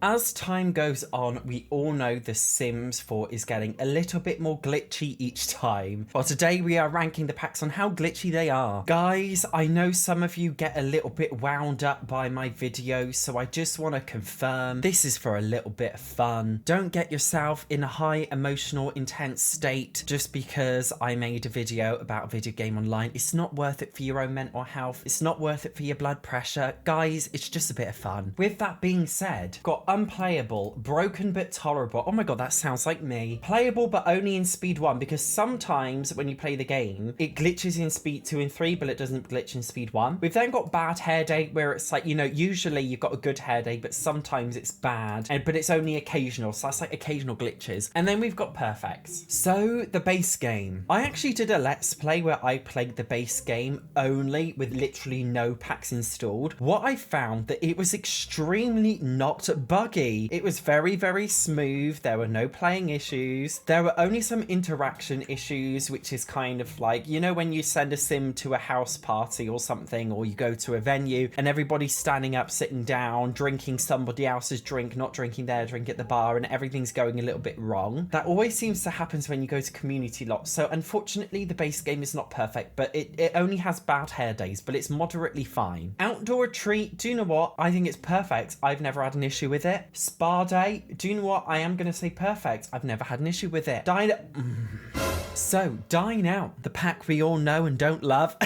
As time goes on, we all know The Sims 4 is getting a little bit more glitchy each time. Well, today we are ranking the packs on how glitchy they are. Guys, I know some of you get a little bit wound up by my videos, so I just want to confirm this is for a little bit of fun. Don't get yourself in a high emotional, intense state just because I made a video about a video game online. It's not worth it for your own mental health. It's not worth it for your blood pressure. Guys, it's just a bit of fun. With that being said, got unplayable, broken but tolerable. Oh my god, that sounds like me. Playable but only in speed 1, because sometimes when you play the game, it glitches in speed 2 and 3, but it doesn't glitch in speed 1. We've then got bad hair day, where it's like, you know, usually you've got a good hair day, but sometimes it's bad, but it's only occasional, so that's like occasional glitches. And then we've got perfects. So the base game. I actually did a let's play where I played the base game only with literally no packs installed. What I found that it was extremely not buggy. It was very, very smooth. There were no playing issues. There were only some interaction issues, which is kind of like, you know, when you send a sim to a house party or something, or you go to a venue and everybody's standing up, sitting down, drinking somebody else's drink, not drinking their drink at the bar, and everything's going a little bit wrong. That always seems to happen when you go to community lots. So unfortunately, the base game is not perfect, but it only has bad hair days, but it's moderately fine. Outdoor retreat, do you know what? I think it's perfect. I've never had an issue with it. Spa day, do you know what? I am going to say perfect. I've never had an issue with it. So, Dine Out, the pack we all know and don't love.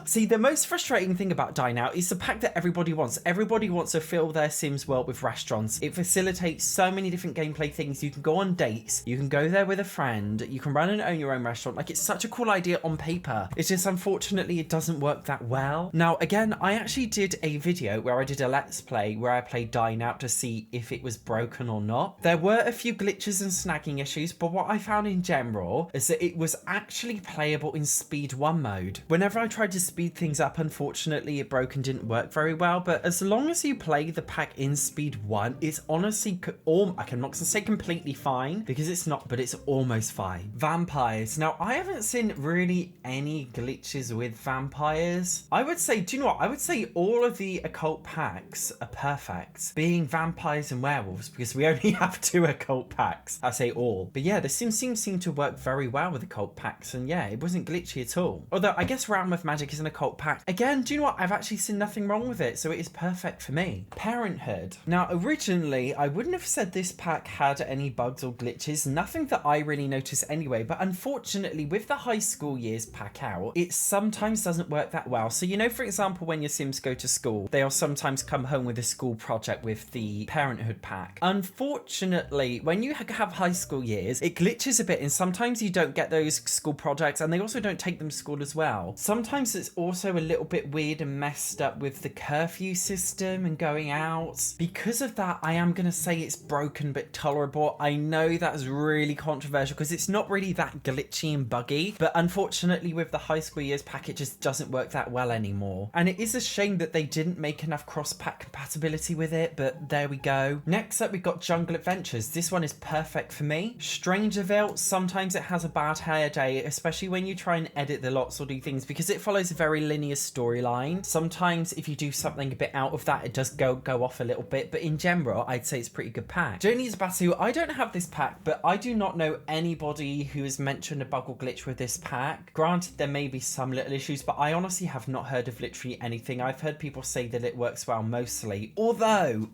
See, the most frustrating thing about Dine Out is the pack that everybody wants. Everybody wants to fill their Sims world with restaurants. It facilitates so many different gameplay things. You can go on dates, you can go there with a friend, you can run and own your own restaurant. Like, it's such a cool idea on paper. It's just, unfortunately, it doesn't work that well. Now, again, I actually did a video where I did a let's play where I played Dine Out to see if it was broken or not. There were a few glitches and snagging issues, but what I found in general is that it was actually playable in speed 1 mode. Whenever I tried to speed things up, unfortunately it broke and didn't work very well, but as long as you play the pack in speed 1, it's honestly I'm not gonna say completely fine, because it's not, but it's almost fine. Vampires. Now, I haven't seen really any glitches with vampires. I would say, do you know what? I would say all of the occult packs are perfect, being vampires and werewolves, because we only have 2 occult packs. I say all. But yeah, the Sims seem to work very well with occult packs, and yeah, it wasn't glitchy at all. Although I guess Realm of Magic is an occult pack. Again, do you know what? I've actually seen nothing wrong with it, so it is perfect for me. Parenthood. Now, originally, I wouldn't have said this pack had any bugs or glitches, nothing that I really noticed anyway, but unfortunately, with the high school years pack out, it sometimes doesn't work that well. So, you know, for example, when your Sims go to school, they'll sometimes come home with a school project with the Parenthood pack. Unfortunately, when you have high school years, it glitches a bit, and sometimes you don't get those school projects, and they also don't take them to school as well. Sometimes it's also a little bit weird and messed up with the curfew system and going out. Because of that, I am going to say it's broken but tolerable. I know that's really controversial because it's not really that glitchy and buggy, but unfortunately with the high school years pack, it just doesn't work that well anymore. And it is a shame that they didn't make enough cross-pack compatibility with it, but there we go. Next up, we've got Jungle Adventures. This one is perfect for me. Strangerville, sometimes it has a bad hair day, especially when you try and edit the lots or do things, because it follows a very linear storyline. Sometimes if you do something a bit out of that, it does go off a little bit, but in general, I'd say it's a pretty good pack. Journey's Basu, I don't have this pack, but I do not know anybody who has mentioned a bug or glitch with this pack. Granted, there may be some little issues, but I honestly have not heard of literally anything. I've heard people say that it works well mostly, although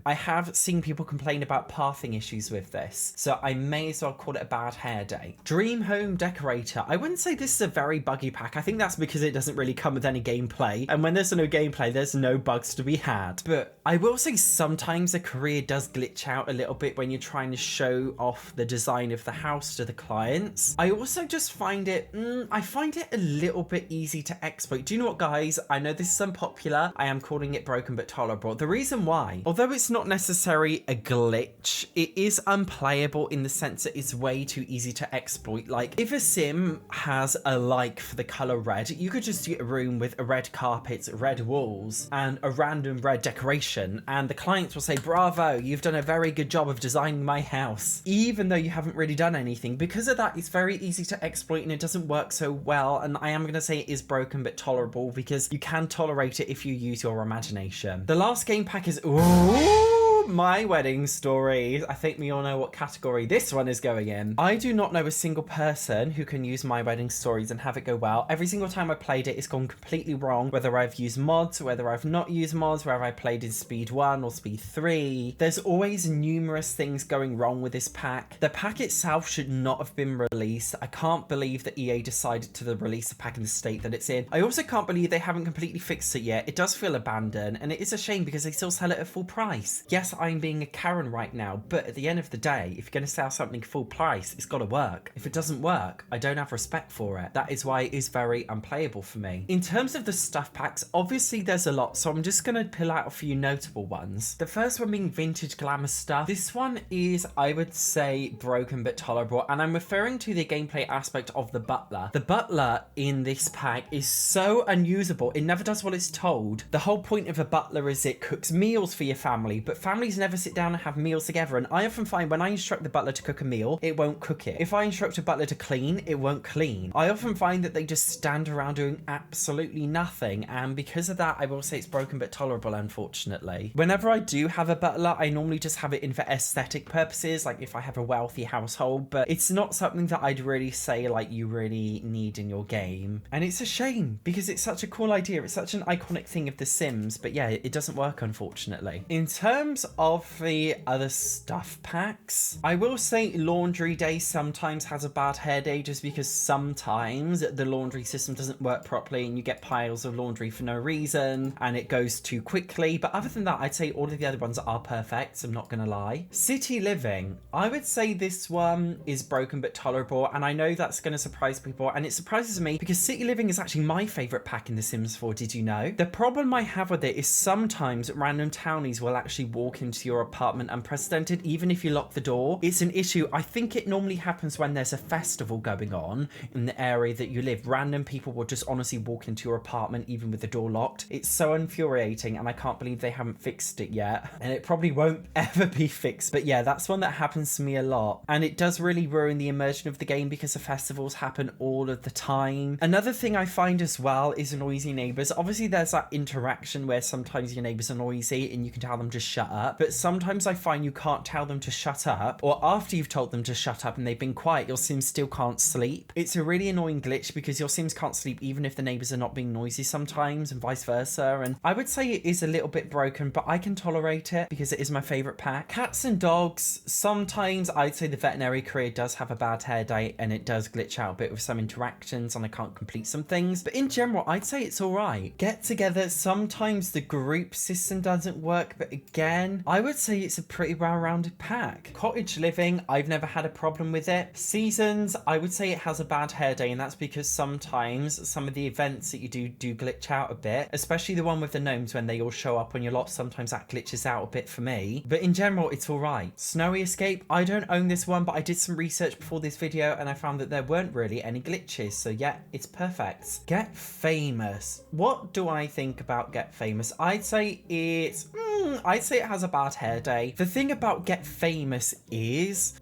I have seen people complain about pathing issues with this, so I may as well call it a bad hair day. Dream Home Decorator, I wouldn't say this is a very buggy pack. I think that's because it doesn't really come with any gameplay, and when there's no gameplay, there's no bugs to be had. But I will say sometimes a career does glitch out a little bit when you're trying to show off the design of the house to the clients. I also just find it, I find it a little bit easy to exploit. Do you know what, guys? I know this is unpopular. I am calling it broken but tolerable. The reason why, although it's not necessarily a glitch, it is unplayable in the sense that it's way too easy to exploit. Like, if a sim has a like for the color red, you could just get a room with a red carpet, red walls, and a random red decoration, and the clients will say, bravo, you've done a very good job of designing my house, even though you haven't really done anything. Because of that, it's very easy to exploit and it doesn't work so well, and I am going to say it is broken but tolerable because you can tolerate it if you use your imagination. The last game pack is, ooh, My wedding stories. I think we all know what category this one is going in. I do not know a single person who can use my wedding stories and have it go well. Every single time I played it, it's gone completely wrong. Whether I've used mods, whether I've not used mods, whether I played in speed 1 or speed 3. There's always numerous things going wrong with this pack. The pack itself should not have been released. I can't believe that EA decided to release the pack in the state that it's in. I also can't believe they haven't completely fixed it yet. It does feel abandoned, and it is a shame because they still sell it at full price. Yes, I'm being a Karen right now, but at the end of the day, if you're going to sell something full price, it's got to work. If it doesn't work, I don't have respect for it. That is why it is very unplayable for me. In terms of the stuff packs, obviously there's a lot, so I'm just going to pull out a few notable ones. The first one being vintage Glamour stuff. This one is, I would say, broken but tolerable, and I'm referring to the gameplay aspect of the butler. The butler in this pack is so unusable. It never does what it's told. The whole point of a butler is it cooks meals for your family, but families never sit down and have meals together, and I often find when I instruct the butler to cook a meal, it won't cook it. If I instruct a butler to clean, it won't clean. I often find that they just stand around doing absolutely nothing, and because of that, I will say it's broken but tolerable, unfortunately. Whenever I do have a butler, I normally just have it in for aesthetic purposes, like if I have a wealthy household, but it's not something that I'd really say like you really need in your game. And it's a shame because it's such a cool idea. It's such an iconic thing of The Sims, but yeah, it doesn't work, unfortunately. In terms of the other stuff packs, I will say Laundry Day sometimes has a bad hair day just because sometimes the laundry system doesn't work properly and you get piles of laundry for no reason and it goes too quickly. But other than that, I'd say all of the other ones are perfect, so I'm not gonna lie. City Living, I would say this one is broken but tolerable, and I know that's gonna surprise people, and it surprises me because City Living is actually my favorite pack in The Sims 4, did you know? The problem I have with it is sometimes random townies will actually walk into your apartment unprecedented, even if you lock the door. It's an issue. I think it normally happens when there's a festival going on in the area that you live. Random people will just honestly walk into your apartment even with the door locked. It's so infuriating, and I can't believe they haven't fixed it yet, and it probably won't ever be fixed. But yeah, that's one that happens to me a lot, and it does really ruin the immersion of the game because the festivals happen all of the time. Another thing I find as well is noisy neighbors. Obviously there's that interaction where sometimes your neighbors are noisy and you can tell them to shut up, but sometimes I find you can't tell them to shut up, or after you've told them to shut up and they've been quiet, your Sims still can't sleep. It's a really annoying glitch because your Sims can't sleep even if the neighbors are not being noisy sometimes, and vice versa. And I would say it is a little bit broken, but I can tolerate it because it is my favorite pack. Cats and dogs, sometimes I'd say the veterinary career does have a bad hair day and it does glitch out a bit with some interactions and I can't complete some things, but in general I'd say it's alright. Get together, sometimes the group system doesn't work, but again I would say it's a pretty well-rounded pack. Cottage Living, I've never had a problem with it. Seasons, I would say it has a bad hair day, and that's because sometimes some of the events that you do glitch out a bit, especially the one with the gnomes when they all show up on your lot. Sometimes that glitches out a bit for me, but in general it's alright. Snowy Escape, I don't own this one, but I did some research before this video and I found that there weren't really any glitches, so yeah, it's perfect. Get Famous, what do I think about Get Famous? I'd say it's I'd say it has a bad hair day. The thing about Get Famous is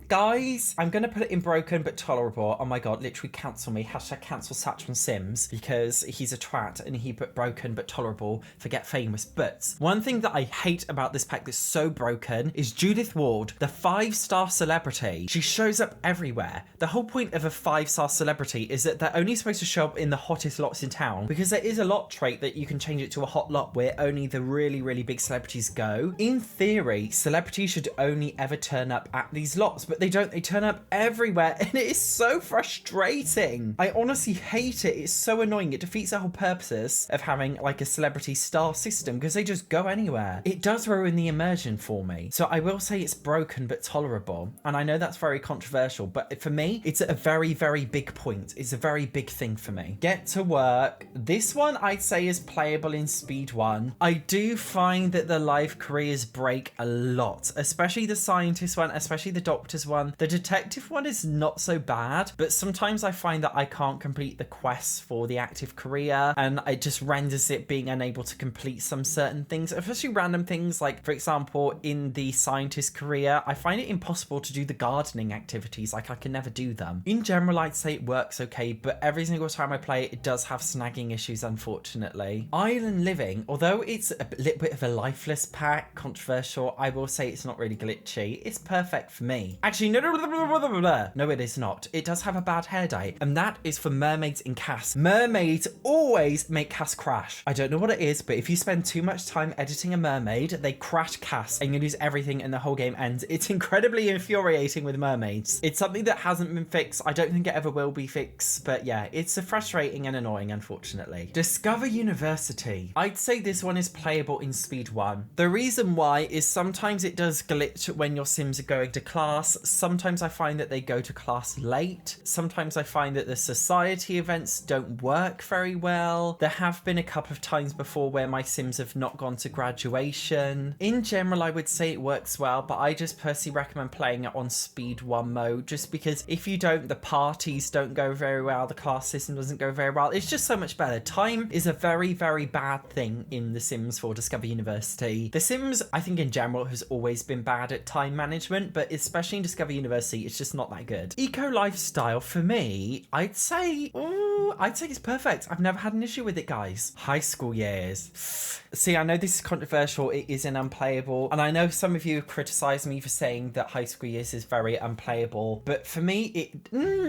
guys, I'm gonna put it in broken but tolerable. Oh my god, literally cancel me. Hashtag cancel SatchOnSims because he's a twat and he put broken but tolerable for Get Famous. But one thing that I hate about this pack that's so broken is Judith Ward, the 5-star celebrity. She shows up everywhere. The whole point of a 5-star celebrity is that they're only supposed to show up in the hottest lots in town, because there is a lot trait that you can change it to a hot lot where only the really, really big celebrities go. In theory, celebrities should only ever turn up at these lots, but they don't. They turn up everywhere and it is so frustrating. I honestly hate it. It's so annoying. It defeats the whole purpose of having like a celebrity star system because they just go anywhere. It does ruin the immersion for me. So I will say it's broken but tolerable. And I know that's very controversial, but for me, it's a very, very big point. It's a very big thing for me. Get to Work. This one I'd say is playable in speed 1. I do find that the life careers break a lot, especially the scientist one, especially the doctor's one. The detective one is not so bad, but sometimes I find that I can't complete the quests for the active career, and it just renders it being unable to complete some certain things, especially random things. Like, for example, in the scientist career, I find it impossible to do the gardening activities. Like, I can never do them. In general, I'd say it works okay, but every single time I play it, it does have snagging issues, unfortunately. Island Living, although it's a little bit of a lifeless pack, controversial, I will say it's not really glitchy. It's perfect for me. Actually, no, it is not. It does have a bad hair dye, and that is for mermaids in CAS. Mermaids always make CAS crash. I don't know what it is, but if you spend too much time editing a mermaid, they crash CAS and you lose everything and the whole game ends. It's incredibly infuriating with mermaids. It's something that hasn't been fixed. I don't think it ever will be fixed, but yeah, it's frustrating and annoying, unfortunately. Discover University. I'd say this one is playable in speed 1. The reason why is sometimes it does glitch when your Sims are going to class. Sometimes I find that they go to class late. Sometimes I find that the society events don't work very well. There have been a couple of times before where my Sims have not gone to graduation. In general, I would say it works well, but I just personally recommend playing it on speed 1 mode, just because if you don't, the parties don't go very well, the class system doesn't go very well. It's just so much better. Time is a very, very bad thing in The Sims 4 Discover University. The Sims, I think in general, has always been bad at time management, but especially in Discover University, it's just not that good. Eco lifestyle, for me, I'd say it's perfect. I've never had an issue with it, guys. High school years. See, I know this is controversial. It is an unplayable, and I know some of you have criticized me for saying that high school years is very unplayable, but for me,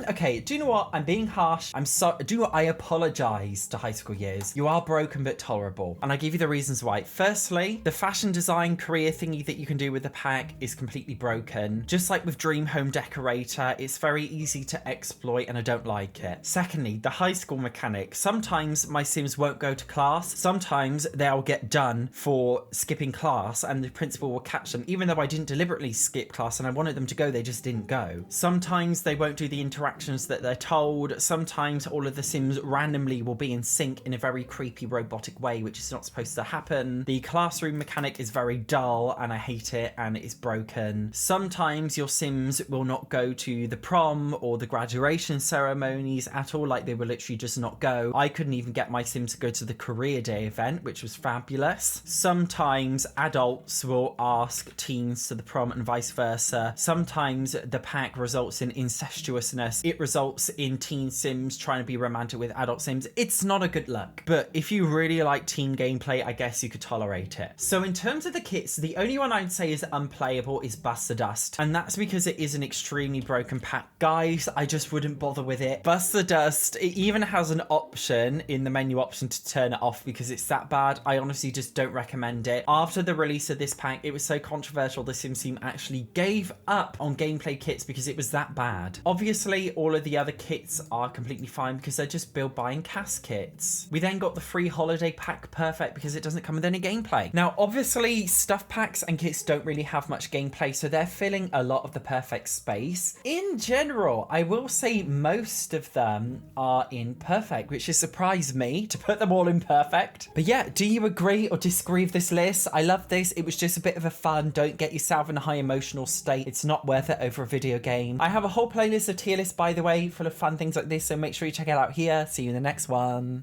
okay, do you know what? I'm being harsh. I'm sorry. Do you know what? I apologize to high school years. You are broken but tolerable, and I give you the reasons why. Firstly, the fashion design career thingy that you can do with the pack is completely broken. Just like with Dream Home Decorator, it's very easy to exploit, and I don't like it. Secondly, the high school mechanic. Sometimes my Sims won't go to class. Sometimes they'll get done for skipping class and the principal will catch them, even though I didn't deliberately skip class and I wanted them to go, they just didn't go. Sometimes they won't do the interactions that they're told. Sometimes all of the Sims randomly will be in sync in a very creepy robotic way, which is not supposed to happen. The classroom mechanic is very dull and I hate it, and it is broken. Sometimes your Sims will not go to the prom or the graduation ceremonies at all, like they will literally just not go. I couldn't even get my Sim to go to the career day event, which was fabulous. Sometimes adults will ask teens to the prom and vice versa. Sometimes the pack results in incestuousness. It results in teen Sims trying to be romantic with adult Sims. It's not a good look, but if you really like teen gameplay, I guess you could tolerate it. So in terms of the kits, the only one I'd say is unplayable is Bust the Dust, and that's because it is an extremely broken pack. Guys, I just wouldn't bother with it. Bust the Dust, it even has an option in the menu option to turn it off because it's that bad. I honestly just don't recommend it. After the release of this pack, it was so controversial, the Sims team actually gave up on gameplay kits because it was that bad. Obviously, all of the other kits are completely fine because they're just build, buy, and cast kits. We then got the free holiday pack, perfect, because it doesn't come with any gameplay. Now, obviously, stuff packs and kits don't really have much gameplay, so they're filling a lot of the perfect space. In general, I will say most of them are in perfect, which has surprised me to put them all in perfect. But yeah, do you agree or disagree with this list? I love this. It was just a bit of a fun. Don't get yourself in a high emotional state. It's not worth it over a video game. I have a whole playlist of tier lists, by the way, full of fun things like this, so make sure you check it out here. See you in the next one.